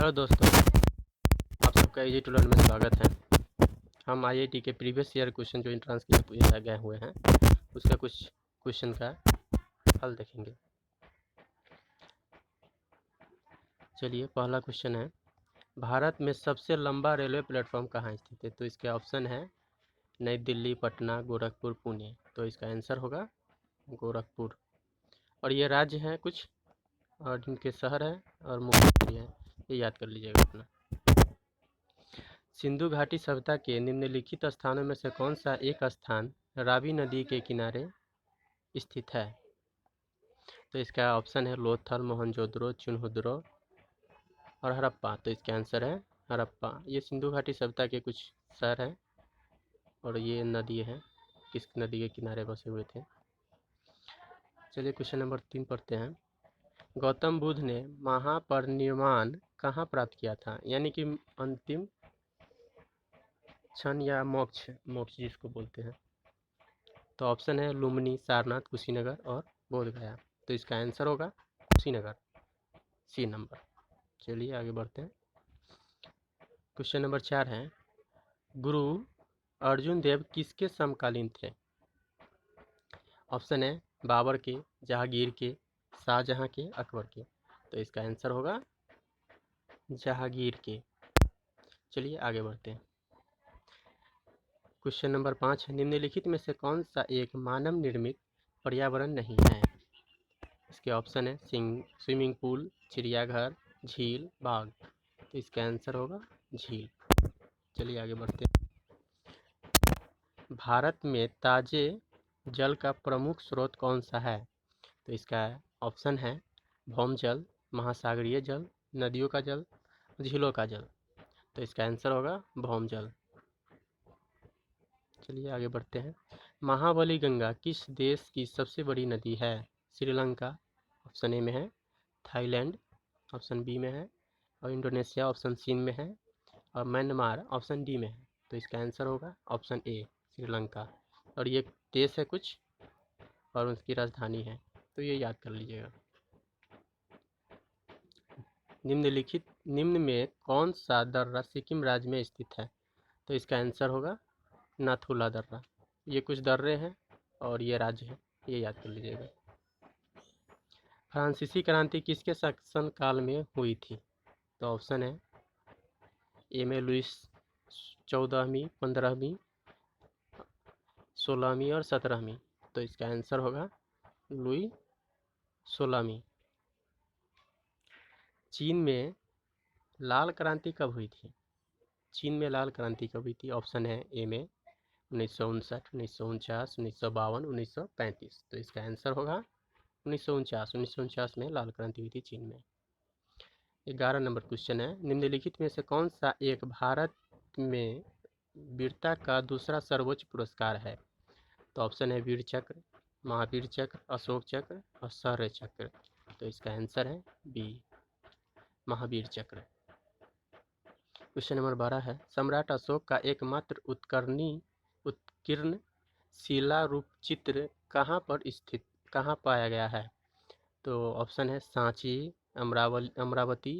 Hello दोस्तों, आप सबका इजी टू लर्न में स्वागत है। हम आईआईटी के प्रीवियस ईयर क्वेश्चन जो एंट्रेंस के लिए पूछे गए हुए हैं उसका कुछ क्वेश्चन का हल देखेंगे। चलिए, पहला क्वेश्चन है, भारत में सबसे लंबा रेलवे प्लेटफॉर्म कहाँ स्थित है? तो इसके ऑप्शन है नई दिल्ली, पटना, गोरखपुर, पुणे। तो इसका आंसर होगा गोरखपुर। और ये राज्य है कुछ और जिनके शहर है और मुख्यमंत्री है, ये याद कर लीजिएगा अपना। सिंधु घाटी सभ्यता के निम्नलिखित स्थानों में से कौन सा एक स्थान रावी नदी के किनारे स्थित है? तो इसका ऑप्शन है लोथल, मोहनजोदड़ो, चिन्हुद्रो और हड़प्पा। तो इसका आंसर है हड़प्पा। ये सिंधु घाटी सभ्यता के कुछ शहर हैं और ये नदी है, किस नदी के किनारे बसे हुए थे। चलिए, क्वेश्चन नंबर 3 पढ़ते हैं। गौतम बुद्ध ने महापरिनिर्वाण कहाँ प्राप्त किया था? यानी कि अंतिम क्षण या मोक्ष जिसको बोलते हैं। तो ऑप्शन है लुम्बिनी, सारनाथ, कुशीनगर और बोधगया। तो इसका आंसर होगा कुशीनगर, सी नंबर। चलिए आगे बढ़ते हैं। क्वेश्चन नंबर 4 है, गुरु अर्जुन देव किसके समकालीन थे? ऑप्शन है बाबर के, जहांगीर के, शाहजहां के, अकबर के। तो इसका आंसर होगा जहांगीर के। चलिए आगे बढ़ते हैं। क्वेश्चन नंबर 5 है, निम्नलिखित में से कौन सा एक मानव निर्मित पर्यावरण नहीं है? इसके ऑप्शन है स्विमिंग पूल, चिड़ियाघर, झील, बाग। तो इसका आंसर होगा झील। चलिए आगे बढ़ते हैं। भारत में ताजे जल का प्रमुख स्रोत कौन सा है? तो इसका ऑप्शन है भौम जल, महासागरीय जल, नदियों का जल, झीलों का जल। तो इसका आंसर होगा भौम जल। चलिए आगे बढ़ते हैं। महाबली गंगा किस देश की सबसे बड़ी नदी है? श्रीलंका ऑप्शन ए में है, थाईलैंड ऑप्शन बी में है, और इंडोनेशिया ऑप्शन सी में है, और म्यांमार ऑप्शन डी में है। तो इसका आंसर होगा ऑप्शन ए, श्रीलंका। और ये देश है कुछ और उसकी राजधानी है, तो ये याद कर लीजिएगा। निम्न में कौन सा दर्रा सिक्किम राज्य में स्थित है? तो इसका आंसर होगा नाथुला दर्रा। ये कुछ दर्रे हैं और ये राज्य है, ये याद कर लीजिएगा। फ्रांसीसी क्रांति किसके शासन काल में हुई थी? तो ऑप्शन है ए में लुइस 14वीं, 15वीं, 16वीं और 17वीं। तो इसका आंसर होगा लुई 16वीं। चीन में लाल क्रांति कब हुई थी? चीन में लाल क्रांति कब हुई थी? ऑप्शन है ए में 1959, 1949, 1952, 1935। तो इसका आंसर होगा 1949 में लाल क्रांति हुई थी चीन में। 11 नंबर क्वेश्चन है, निम्नलिखित में से कौन सा एक भारत में वीरता का दूसरा सर्वोच्च पुरस्कार है? तो ऑप्शन है वीर चक्र, महावीर चक्र, अशोक चक्र और शौर्य चक्र। तो इसका आंसर है बी, महावीर चक्र। क्वेश्चन नंबर 12 है, सम्राट अशोक का एकमात्र उत्कीर्ण शिला रूप चित्र कहाँ पाया गया है? तो ऑप्शन है सांची, अमरावती,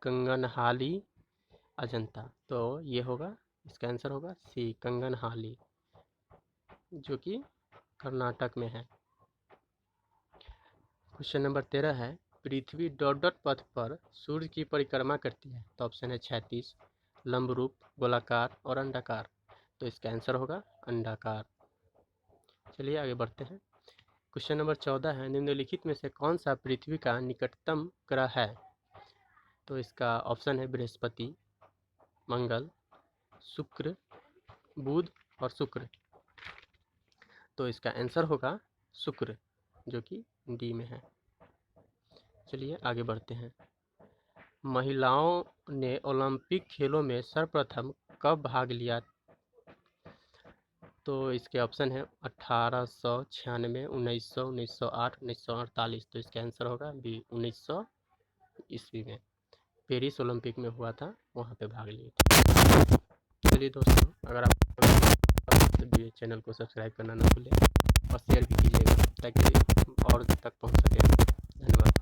कंगनहाली, अजंता। तो ये होगा, इसका आंसर होगा सी, कंगनहाली, जो कि कर्नाटक में है। क्वेश्चन नंबर 13 है, पृथ्वी डॉट पथ पर सूर्य की परिक्रमा करती है। तो ऑप्शन है क्षैतिज, लंब रूप, गोलाकार और अंडाकार। तो इसका आंसर होगा अंडाकार। चलिए आगे बढ़ते हैं। क्वेश्चन नंबर 14 है, निम्नलिखित में से कौन सा पृथ्वी का निकटतम ग्रह है? तो इसका ऑप्शन है बृहस्पति, मंगल, शुक्र, बुध और शुक्र। तो इसका आंसर होगा शुक्र, जो कि डी में है। चलिए आगे बढ़ते हैं। महिलाओं ने ओलंपिक खेलों में सर्वप्रथम कब भाग लिया? तो इसके ऑप्शन है 1896, 1900, 1908, 1948। तो इसका आंसर होगा बी, 1900 ईस्वी में पेरिस ओलंपिक में हुआ था, वहाँ पे भाग लिए थे। चलिए दोस्तों, अगर आप तो चैनल को सब्सक्राइब करना ना भूलें और शेयर भी कीजिएगा ताकि और तक पहुँच सके।